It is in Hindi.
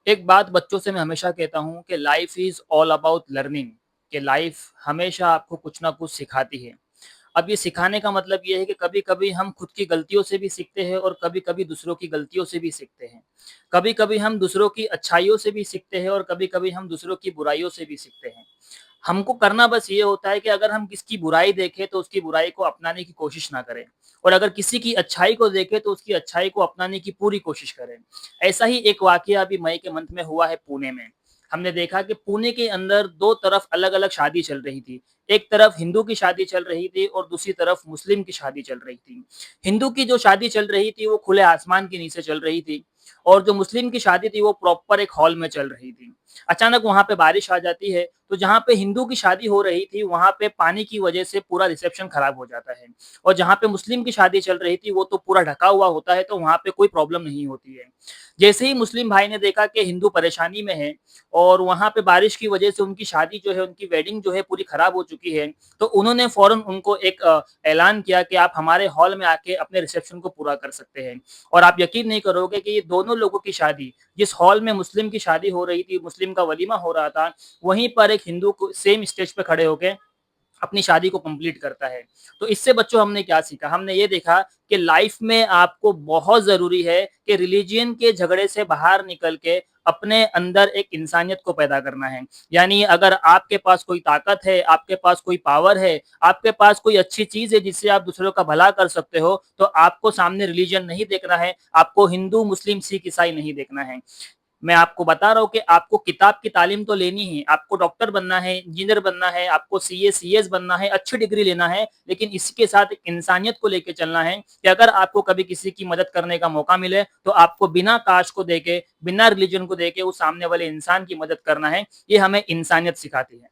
एक बात बच्चों से मैं हमेशा कहता हूँ कि life is all about learning कि लाइफ हमेशा आपको कुछ ना कुछ सिखाती है। अब ये सिखाने का मतलब ये है कि कभी-कभी हम खुद की गलतियों से भी सीखते हैं और कभी-कभी दूसरों की गलतियों से भी सीखते हैं। कभी-कभी हम दूसरों की अच्छाइयों से भी सीखते हैं और कभी-कभी हम दूसरों की बुराइयों से भी सीखते हैं। हमको करना बस ये होता है कि अगर हम किसकी बुराई देखें तो उसकी बुराई को अपनाने की कोशिश ना करें और अगर किसी की अच्छाई को देखें तो उसकी अच्छाई को अपनाने की पूरी कोशिश करें। ऐसा ही एक वाक़या अभी मई के मंथ में हुआ है पुणे में। हमने देखा कि पुणे के अंदर 2 तरफ अलग-अलग शादी चल रही थी। एक तरफ हिंदू की शादी चल रही थी और दूसरी तरफ मुस्लिम की शादी चल रही थी। हिंदू की जो शादी चल रही थी वो खुले आसमान के नीचे चल रही थी और जो मुस्लिम की शादी थी वो प्रॉपर एक हॉल में चल रही थी। अचानक वहाँ पे बारिश आ जाती है, तो जहाँ पे हिंदू की शादी हो रही थी, वहाँ पे पानी की वजह से पूरा रिसेप्शन खराब हो जाता है और जहाँ पे मुस्लिम की शादी चल रही थी, वो तो पूरा ढका हुआ होता है, तो वहाँ पे कोई प्रॉब्लम नहीं होती है। जैसे ही मुस्लिम भाई ने देखा कि हिंदू परेशानी में है और वहाँ पे बारिश की वजह से उनकी शादी जो है, उनकी वेडिंग जो है पूरी खराब हो चुकी है, तो उन्होंने फ़ौरन उनको एक ऐलान किया कि आप हमारे हॉल में आके अपने रिसेप्शन को पूरा कर सकते हैं। और आप यकीन नहीं करोगे कि ये दोनों लोगों की शादी जिस हॉल में मुस्लिम की शादी हो रही थी, मुस्लिम का वलीमा हो रहा था, वहीं पर एक हिंदू को सेम स्टेज पे खड़े होके अपनी शादी को कंप्लीट करता है। तो इससे बच्चों हमने क्या सीखा? हमने ये देखा कि लाइफ में आपको बहुत ज़रूरी है कि रिलिजन के झगड़े से बाहर निकल के अपने अंदर एक इंसानियत को पैदा करना है। यानी अगर आपके पास कोई ताकत है, आपके पास कोई पावर है, आपके पास कोई अच्छी चीज़ है जिससे आप दूसरों का भला कर सकते हो, तो आपको सामने रिलिजन नहीं देखना है, आपको हिंदू, मुस्लिम, सिख, ईसाई नहीं देखना है। मैं आपको बता रहा हूँ कि आपको किताब की तालीम तो लेनी ही है, आपको डॉक्टर बनना है, इंजीनियर बनना है, आपको सीए, सीएस बनना है, अच्छी डिग्री लेना है, लेकिन इसके साथ एक इंसानियत को लेके चलना है कि अगर आपको कभी किसी की मदद करने का मौका मिले, तो आपको बिना कास्ट को देके, बिना रिलीजन को देके उस सामने वाले इंसान की मदद करना है। ये हमें इंसानियत सिखाती है।